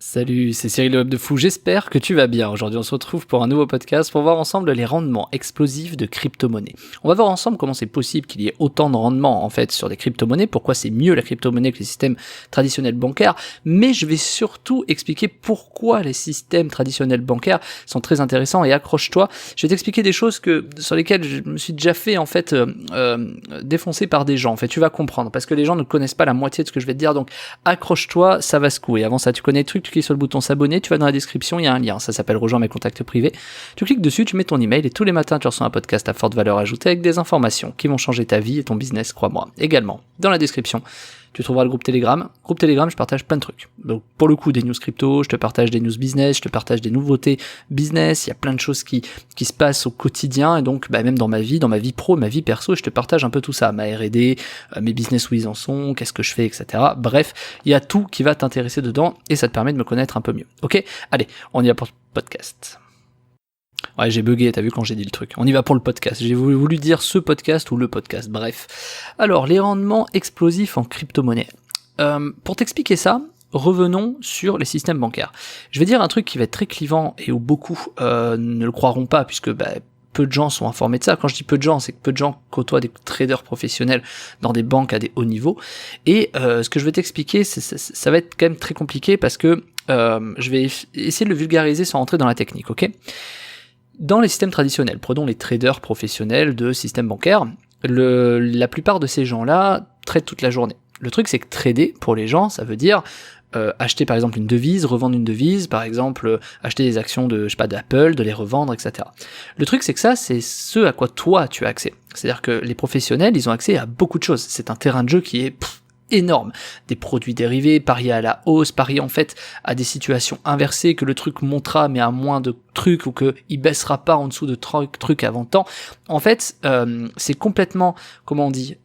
Salut, c'est Cyril le Web de Fou, j'espère que tu vas bien. Aujourd'hui on se retrouve pour un nouveau podcast pour voir ensemble les rendements explosifs de crypto-monnaies. On va voir ensemble comment c'est possible qu'il y ait autant de rendements en fait sur des crypto-monnaies, pourquoi c'est mieux la crypto-monnaie que les systèmes traditionnels bancaires, mais je vais surtout expliquer pourquoi les systèmes traditionnels bancaires sont très intéressants et accroche-toi. Je vais t'expliquer des choses sur lesquelles je me suis déjà fait en fait défoncer par des gens. En fait tu vas comprendre parce que les gens ne connaissent pas la moitié de ce que je vais te dire, donc accroche-toi, ça va secouer. Avant ça tu connais le truc, tu cliques sur le bouton s'abonner, tu vas dans la description, il y a un lien, ça s'appelle rejoindre mes contacts privés. Tu cliques dessus, tu mets ton email et tous les matins tu reçois un podcast à forte valeur ajoutée avec des informations qui vont changer ta vie et ton business, crois-moi. Également, dans la description, tu trouveras le groupe Telegram. Groupe Telegram, je partage plein de trucs. Donc pour le coup, des news crypto, je te partage des news business, je te partage des nouveautés business, il y a plein de choses qui se passent au quotidien et donc même dans ma vie pro, ma vie perso, je te partage un peu tout ça, ma R&D, mes business où ils en sont, qu'est-ce que je fais, etc. Bref, il y a tout qui va t'intéresser dedans et ça te permet de me connaître un peu mieux. Ok ? Allez, on y va pour le podcast. Ouais, j'ai bugué, t'as vu quand j'ai dit le truc. On y va pour le podcast. J'ai voulu dire ce podcast ou le podcast, bref. Alors, les rendements explosifs en crypto-monnaie. Pour t'expliquer ça, revenons sur les systèmes bancaires. Je vais dire un truc qui va être très clivant et où beaucoup ne le croiront pas, puisque peu de gens sont informés de ça. Quand je dis peu de gens, c'est que peu de gens côtoient des traders professionnels dans des banques à des hauts niveaux. Et ce que je vais t'expliquer, ça va être quand même très compliqué parce que je vais essayer de le vulgariser sans rentrer dans la technique, ok ? Dans les systèmes traditionnels, prenons les traders professionnels de systèmes bancaires, la plupart de ces gens-là traitent toute la journée. Le truc, c'est que trader, pour les gens, ça veut dire acheter par exemple une devise, revendre une devise, par exemple acheter des actions d'Apple, de les revendre, etc. Le truc, c'est que ça, c'est ce à quoi toi, tu as accès. C'est-à-dire que les professionnels, ils ont accès à beaucoup de choses. C'est un terrain de jeu qui est énorme, des produits dérivés, parier à la hausse, parier en fait à des situations inversées, que le truc montera mais à moins de trucs ou que il baissera pas en dessous de trucs avant temps. En fait, c'est complètement, comment on dit,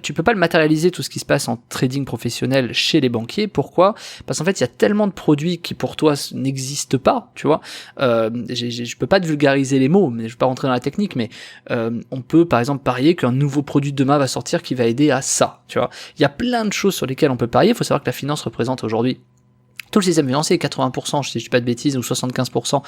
tu peux pas le matérialiser tout ce qui se passe en trading professionnel chez les banquiers. Pourquoi ? Parce qu'en fait, il y a tellement de produits qui pour toi n'existent pas, tu vois. Je peux pas te vulgariser les mots, mais je vais pas rentrer dans la technique, mais on peut par exemple parier qu'un nouveau produit de demain va sortir qui va aider à ça, tu vois. Il y a plein de choses sur lesquelles on peut parier. Il faut savoir que la finance représente aujourd'hui tout le système financier, 80%, si je dis pas de bêtises, ou 75%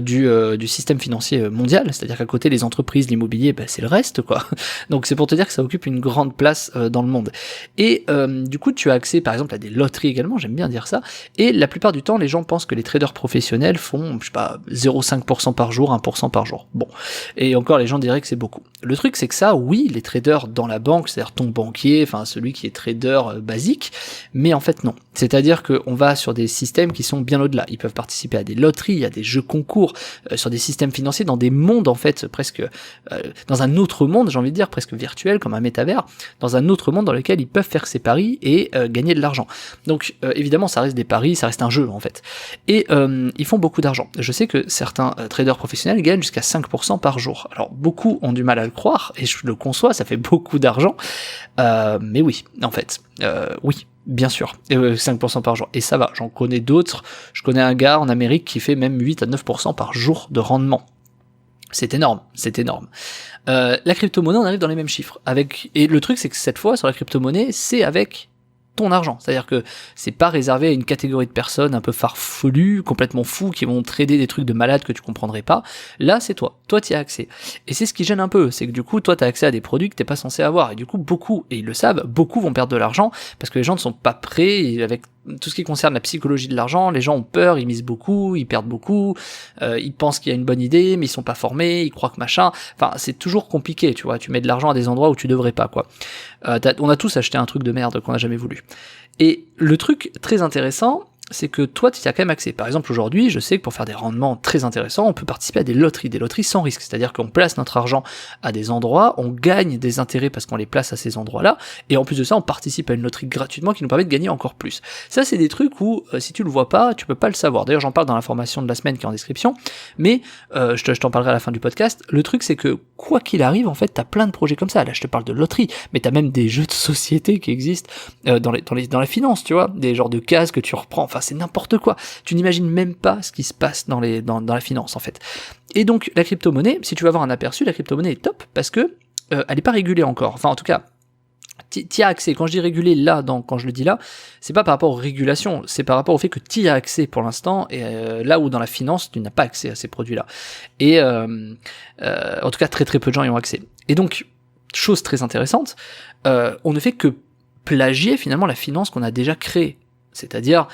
du système financier mondial, c'est-à-dire qu'à côté, les entreprises, l'immobilier, c'est le reste, quoi. Donc c'est pour te dire que ça occupe une grande place dans le monde. Et du coup, tu as accès, par exemple, à des loteries également, j'aime bien dire ça, et la plupart du temps, les gens pensent que les traders professionnels font, 0,5% par jour, 1% par jour. Bon. Et encore, les gens diraient que c'est beaucoup. Le truc, c'est que ça, oui, les traders dans la banque, c'est-à-dire ton banquier, enfin celui qui est trader basique, mais en fait, non. C'est-à-dire qu'on va sur des systèmes qui sont bien au-delà. Ils peuvent participer à des loteries, à des jeux concours, sur des systèmes financiers, dans des mondes en fait presque dans un autre monde, j'ai envie de dire presque virtuel comme un métavers, dans un autre monde dans lequel ils peuvent faire ces paris et gagner de l'argent. Donc évidemment ça reste des paris, ça reste un jeu en fait. Et ils font beaucoup d'argent. Je sais que certains traders professionnels gagnent jusqu'à 5% par jour. Alors beaucoup ont du mal à le croire et je le conçois, ça fait beaucoup d'argent. Mais oui, en fait, oui. Bien sûr, 5% par jour. Et ça va, j'en connais d'autres. Je connais un gars en Amérique qui fait même 8 à 9% par jour de rendement. C'est énorme, c'est énorme. La crypto-monnaie, on arrive dans les mêmes chiffres. Et le truc, c'est que cette fois, sur la crypto-monnaie, c'est avec ton argent. C'est-à-dire que c'est pas réservé à une catégorie de personnes un peu farfelues, complètement fous, qui vont trader des trucs de malades que tu comprendrais pas. Là, c'est toi. Toi, t'y as accès. Et c'est ce qui gêne un peu. C'est que du coup, toi, t'as accès à des produits que t'es pas censé avoir. Et du coup, beaucoup, et ils le savent, beaucoup vont perdre de l'argent parce que les gens ne sont pas prêts et avec tout ce qui concerne la psychologie de l'argent, les gens ont peur, ils misent beaucoup, ils perdent beaucoup, ils pensent qu'il y a une bonne idée, mais ils sont pas formés, ils croient que machin, enfin, c'est toujours compliqué, tu vois, tu mets de l'argent à des endroits où tu devrais pas, quoi. On a tous acheté un truc de merde qu'on a jamais voulu. Et le truc très intéressant, c'est que toi, tu y as quand même accès. Par exemple, aujourd'hui, je sais que pour faire des rendements très intéressants, on peut participer à des loteries sans risque. C'est-à-dire qu'on place notre argent à des endroits, on gagne des intérêts parce qu'on les place à ces endroits-là, et en plus de ça, on participe à une loterie gratuitement qui nous permet de gagner encore plus. Ça, c'est des trucs où, si tu le vois pas, tu peux pas le savoir. D'ailleurs, j'en parle dans l'information de la semaine qui est en description, mais je t'en parlerai à la fin du podcast. Le truc, c'est que, quoi qu'il arrive, en fait, t'as plein de projets comme ça. Là, je te parle de loterie, mais t'as même des jeux de société qui existent dans la finance, tu vois, des genres de cases que tu reprends. Enfin, c'est n'importe quoi. Tu n'imagines même pas ce qui se passe dans la finance, en fait. Et donc, la crypto-monnaie, si tu veux avoir un aperçu, la crypto-monnaie est top parce que elle est pas régulée encore. Enfin, en tout cas, t'y as accès. Quand je dis réguler là, quand je le dis là, c'est pas par rapport aux régulations, c'est par rapport au fait que t'y as accès pour l'instant, et là où dans la finance, tu n'as pas accès à ces produits-là. Et en tout cas, très très peu de gens y ont accès. Et donc, chose très intéressante, on ne fait que plagier finalement la finance qu'on a déjà créée. C'est-à-dire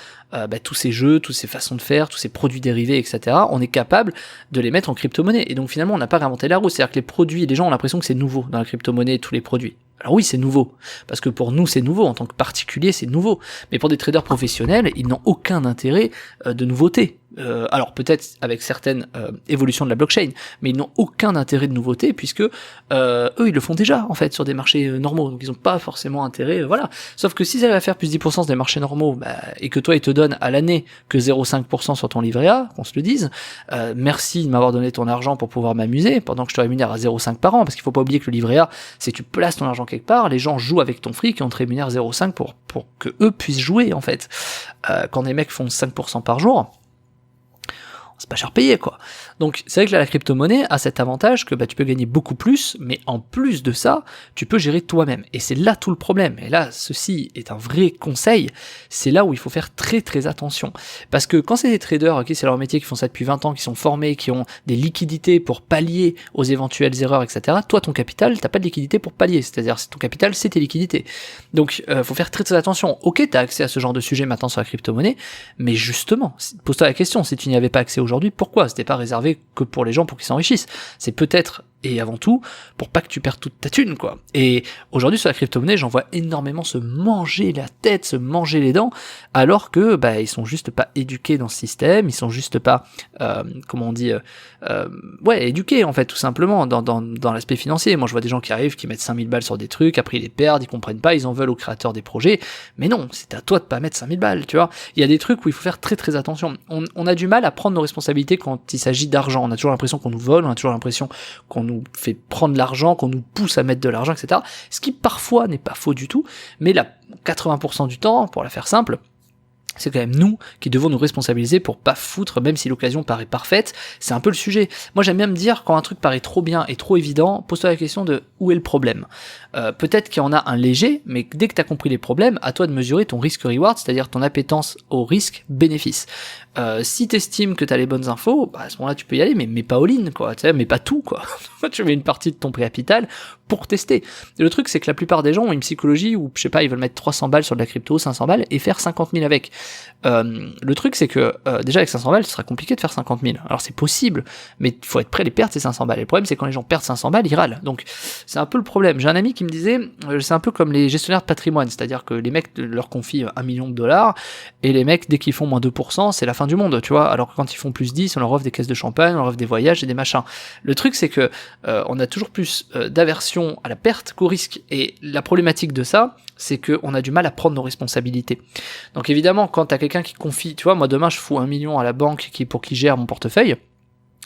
tous ces jeux, toutes ces façons de faire, tous ces produits dérivés, etc. On est capable de les mettre en crypto-monnaie. Et donc finalement, on n'a pas réinventé la roue. C'est-à-dire que les produits, les gens ont l'impression que c'est nouveau dans la crypto-monnaie, tous les produits. Alors oui, c'est nouveau, parce que pour nous c'est nouveau, en tant que particulier c'est nouveau, mais pour des traders professionnels, ils n'ont aucun intérêt de nouveauté. Alors peut-être avec certaines évolutions de la blockchain, mais ils n'ont aucun intérêt de nouveauté, puisque eux ils le font déjà en fait sur des marchés normaux, donc ils n'ont pas forcément intérêt, voilà. Sauf que s'ils arrivent à faire plus 10% sur des marchés normaux, et que toi ils te donnent à l'année que 0,5% sur ton livret A, qu'on se le dise, merci de m'avoir donné ton argent pour pouvoir m'amuser, pendant que je te rémunère à 0,5 par an, parce qu'il faut pas oublier que le livret A, c'est que tu places ton argent quelque part, les gens jouent avec ton fric et on te rémunère 0,5 pour que eux puissent jouer en fait. Quand des mecs font 5% par jour, c'est pas cher payé quoi. Donc c'est vrai que là, la crypto-monnaie a cet avantage que tu peux gagner beaucoup plus, mais en plus de ça, tu peux gérer toi-même. Et c'est là tout le problème. Et là, ceci est un vrai conseil, c'est là où il faut faire très très attention. Parce que quand c'est des traders, ok, c'est leur métier, qui font ça depuis 20 ans, qui sont formés, qui ont des liquidités pour pallier aux éventuelles erreurs, etc. Toi, ton capital, t'as pas de liquidité pour pallier. C'est-à-dire, ton capital, c'est tes liquidités. Donc, faut faire très très attention. Ok, t'as accès à ce genre de sujet maintenant sur la crypto-monnaie, mais justement, pose-toi la question, si tu n'y avais pas accès aujourd'hui, pourquoi c'était pas réservé que pour les gens pour qu'ils s'enrichissent? C'est peut-être et avant tout pour pas que tu perdes toute ta thune quoi. Et aujourd'hui sur la crypto-monnaie, j'en vois énormément se manger la tête, se manger les dents, alors que ils sont juste pas éduqués dans ce système, ils sont juste pas éduqués en fait, tout simplement dans l'aspect financier. Moi je vois des gens qui arrivent, qui mettent 5000 balles sur des trucs, après ils les perdent, ils comprennent pas, ils en veulent aux créateurs des projets, mais non, c'est à toi de pas mettre 5000 balles, tu vois. Il y a des trucs où il faut faire très très attention. On a du mal à prendre nos responsabilités quand il s'agit d'argent. On a toujours l'impression qu'on nous vole, on a toujours l'impression qu'on nous fait prendre l'argent, qu'on nous pousse à mettre de l'argent, etc. Ce qui parfois n'est pas faux du tout, mais 80% du temps, pour la faire simple, c'est quand même nous qui devons nous responsabiliser pour pas foutre, même si l'occasion paraît parfaite, c'est un peu le sujet. Moi j'aime bien me dire, quand un truc paraît trop bien et trop évident, pose-toi la question de où est le problème. Peut-être qu'il y en a un léger, mais dès que tu as compris les problèmes, à toi de mesurer ton risque-reward, c'est-à-dire ton appétence au risque-bénéfice. Si t'estimes que t'as les bonnes infos, à ce moment-là tu peux y aller, mais pas all-in, quoi, tu sais, mais pas tout, quoi. Tu mets une partie de ton capital pour tester. Et le truc, c'est que la plupart des gens ont une psychologie où, je sais pas, ils veulent mettre 300 balles sur de la crypto, 500 balles, et faire 50 000 avec. Le truc, c'est que, déjà avec 500 balles, ce sera compliqué de faire 50 000. Alors c'est possible, mais il faut être prêt à les perdre, ces 500 balles. Et le problème, c'est quand les gens perdent 500 balles, ils râlent. Donc, c'est un peu le problème. J'ai un ami qui me disait, c'est un peu comme les gestionnaires de patrimoine, c'est-à-dire que les mecs leur confient 1 million de dollars, et les mecs, dès qu'ils font moins 2%, c'est la fin du monde, tu vois. Alors que quand ils font plus 10, on leur offre des caisses de champagne, on leur offre des voyages et des machins. Le truc, c'est que on a toujours plus d'aversion à la perte qu'au risque. Et la problématique de ça, c'est qu'on a du mal à prendre nos responsabilités. Donc évidemment, quand t'as quelqu'un qui confie, tu vois, moi demain je fous 1 million à la banque pour qu'il gère mon portefeuille,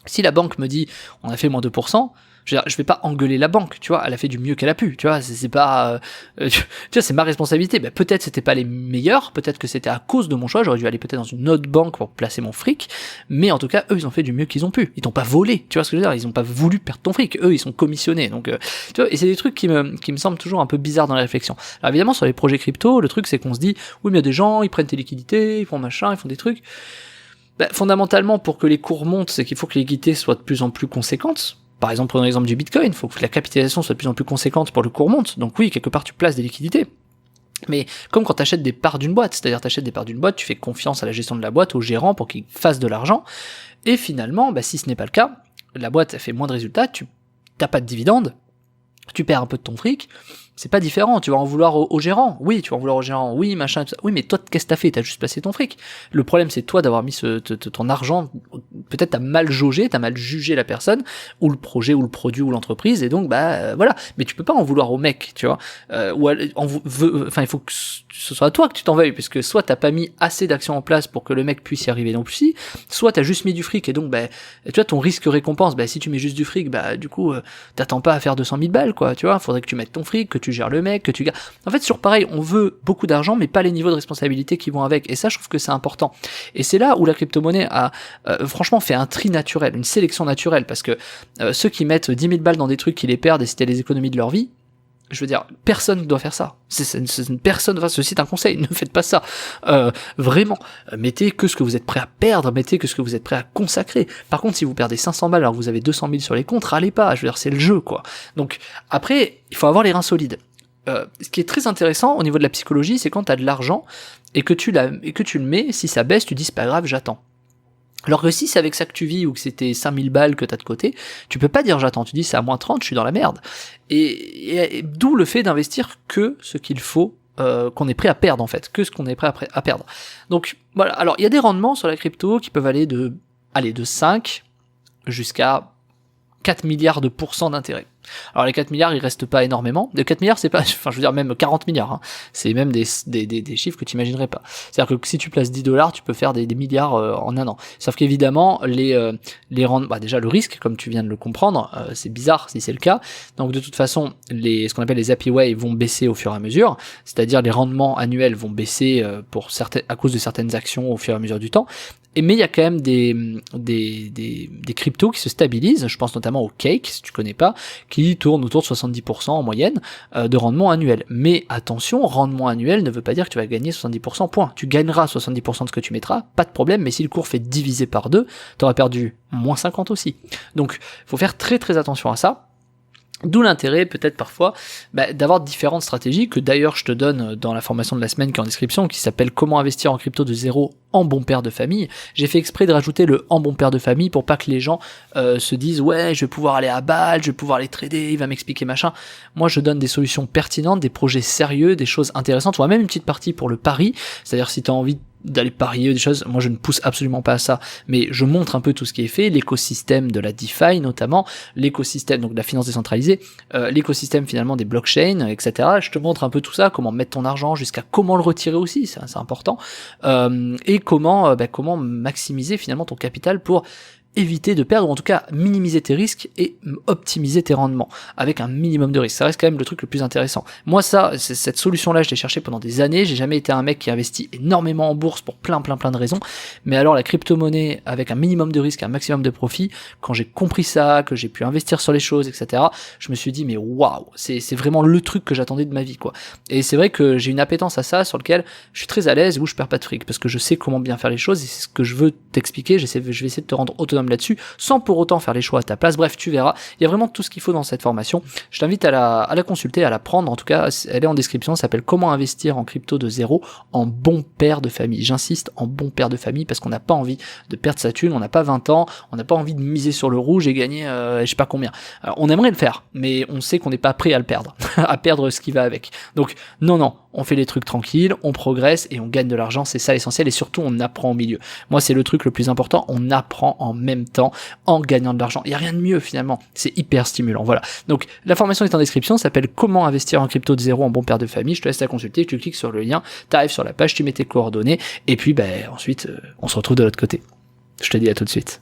si la banque me dit on a fait moins 2%, je vais pas engueuler la banque, tu vois, elle a fait du mieux qu'elle a pu, tu vois, c'est pas, tu vois, c'est ma responsabilité. Peut-être c'était pas les meilleurs, peut-être que c'était à cause de mon choix, j'aurais dû aller peut-être dans une autre banque pour placer mon fric, mais en tout cas, eux, ils ont fait du mieux qu'ils ont pu. Ils t'ont pas volé, tu vois ce que je veux dire, ils ont pas voulu perdre ton fric, eux, ils sont commissionnés, donc, tu vois, et c'est des trucs qui me semblent toujours un peu bizarres dans la réflexion. Alors évidemment, sur les projets crypto, le truc, c'est qu'on se dit, oui, mais il y a des gens, ils prennent tes liquidités, ils font machin, ils font des trucs. Fondamentalement, pour que les cours montent, c'est qu'il faut que les liquidités soient de plus en plus conséquentes. Par exemple, prenons l'exemple du Bitcoin, il faut que la capitalisation soit de plus en plus conséquente pour que le cours monte. Donc oui, quelque part, tu places des liquidités. Mais comme quand tu achètes des parts d'une boîte, c'est-à-dire tu achètes des parts d'une boîte, tu fais confiance à la gestion de la boîte, au gérant pour qu'il fasse de l'argent, et finalement, si ce n'est pas le cas, la boîte a fait moins de résultats, tu n'as pas de dividendes, tu perds un peu de ton fric, c'est pas différent, tu vas en vouloir au gérant, oui, tu vas en vouloir au gérant, oui, machin, tout ça. Oui, mais toi, qu'est-ce que t'as fait? T'as juste placé ton fric. Le problème, c'est toi d'avoir mis ton argent, peut-être t'as mal jaugé, t'as mal jugé la personne, ou le projet, ou le produit, ou l'entreprise, et donc, voilà. Mais tu peux pas en vouloir au mec, tu vois. Il faut que ce soit à toi que tu t'en veuilles, puisque soit t'as pas mis assez d'actions en place pour que le mec puisse y arriver non plus, soit t'as juste mis du fric, et donc, tu vois, ton risque-récompense, si tu mets juste du fric, du coup, t'attends pas à faire 200 000 balles, quoi, tu vois. Faudrait que tu mettes ton fric, que tu gères le mec, que tu gardes. En fait, sur pareil, on veut beaucoup d'argent, mais pas les niveaux de responsabilité qui vont avec. Et ça, je trouve que c'est important. Et c'est là où la crypto-monnaie a franchement fait un tri naturel, une sélection naturelle, parce que ceux qui mettent 10 000 balles dans des trucs qui les perdent et c'était les économies de leur vie, Je veux dire, personne ne doit faire ça. Personne, enfin, ceci est un conseil, ne faites pas ça. Vraiment, mettez que ce que vous êtes prêt à perdre, mettez que ce que vous êtes prêt à consacrer. Par contre, si vous perdez 500 balles alors que vous avez 200 000 sur les comptes, râlez pas, je veux dire, c'est le jeu, quoi. Donc, après, il faut avoir les reins solides. Ce qui est très intéressant au niveau de la psychologie, c'est quand tu as de l'argent et que tu le mets, si ça baisse, tu dis c'est pas grave, j'attends. Alors que si c'est avec ça que tu vis ou que c'était 5000 balles que t'as de côté, tu peux pas dire j'attends, tu dis c'est à moins 30, je suis dans la merde. Et d'où le fait d'investir que ce qu'il faut, qu'on est prêt à perdre en fait, que ce qu'on est prêt à perdre. Donc voilà, alors il y a des rendements sur la crypto qui peuvent aller de 5 jusqu'à 4 milliards de pourcents d'intérêt. Alors les 4 milliards, ils restent pas énormément. Les 4 milliards, c'est pas, enfin je veux dire même 40 milliards, hein. C'est même des chiffres que tu imaginerais pas. C'est-à-dire que si tu places 10 $, tu peux faire des milliards en un an. Sauf qu'évidemment, les rendements, déjà le risque, comme tu viens de le comprendre, c'est bizarre si c'est le cas. Donc de toute façon, ce qu'on appelle les happy way vont baisser au fur et à mesure. C'est-à-dire les rendements annuels vont baisser à cause de certaines actions au fur et à mesure du temps. Mais il y a quand même des cryptos qui se stabilisent, je pense notamment au Cake, si tu connais pas, qui tournent autour de 70% en moyenne de rendement annuel. Mais attention, rendement annuel ne veut pas dire que tu vas gagner 70%, point. Tu gagneras 70% de ce que tu mettras, pas de problème, mais si le cours fait diviser par 2, tu auras perdu moins 50 aussi. Donc, faut faire très très attention à ça. D'où l'intérêt peut-être parfois d'avoir différentes stratégies que d'ailleurs je te donne dans la formation de la semaine qui est en description, qui s'appelle Comment investir en crypto de zéro en bon père de famille. J'ai fait exprès de rajouter le en bon père de famille pour pas que les gens se disent ouais je vais pouvoir aller à balle, je vais pouvoir les trader, il va m'expliquer machin. Moi je donne des solutions pertinentes, des projets sérieux, des choses intéressantes, ou même une petite partie pour le pari, c'est-à-dire si tu as envie d'aller parier des choses, moi je ne pousse absolument pas à ça, mais je montre un peu tout ce qui est fait, l'écosystème de la DeFi notamment, l'écosystème donc de la finance décentralisée, l'écosystème finalement des blockchains, etc. Je te montre un peu tout ça, comment mettre ton argent, jusqu'à comment le retirer aussi, c'est important, et comment maximiser finalement ton capital pour éviter de perdre, ou en tout cas minimiser tes risques et optimiser tes rendements avec un minimum de risque. Ça reste quand même le truc le plus intéressant. Moi cette solution-là, je l'ai cherchée pendant des années, j'ai jamais été un mec qui investit énormément en bourse pour plein de raisons, mais alors la crypto-monnaie avec un minimum de risque, un maximum de profit, quand j'ai compris ça, que j'ai pu investir sur les choses, etc., je me suis dit mais waouh, c'est vraiment le truc que j'attendais de ma vie, quoi. Et c'est vrai que j'ai une appétence à ça, sur lequel je suis très à l'aise, où je perds pas de fric, parce que je sais comment bien faire les choses, et c'est ce que je veux t'expliquer, je vais essayer de te rendre autonome là-dessus, sans pour autant faire les choix à ta place. Bref, tu verras, il y a vraiment tout ce qu'il faut dans cette formation. Je t'invite à la consulter, à la prendre, en tout cas, elle est en description, ça s'appelle Comment investir en crypto de zéro en bon père de famille. J'insiste, en bon père de famille, parce qu'on n'a pas envie de perdre sa thune, on n'a pas 20 ans, on n'a pas envie de miser sur le rouge et gagner je sais pas combien. Alors, on aimerait le faire, mais on sait qu'on n'est pas prêt à le perdre, à perdre ce qui va avec. Donc, non, on fait les trucs tranquilles, on progresse et on gagne de l'argent, c'est ça l'essentiel, et surtout on apprend au milieu. Moi c'est le truc le plus important, on apprend en même temps en gagnant de l'argent. Il n'y a rien de mieux finalement, c'est hyper stimulant, voilà. Donc la formation est en description, ça s'appelle Comment investir en crypto de zéro en bon père de famille, je te laisse la consulter, tu cliques sur le lien, tu arrives sur la page, tu mets tes coordonnées, et puis ensuite on se retrouve de l'autre côté. Je te dis à tout de suite.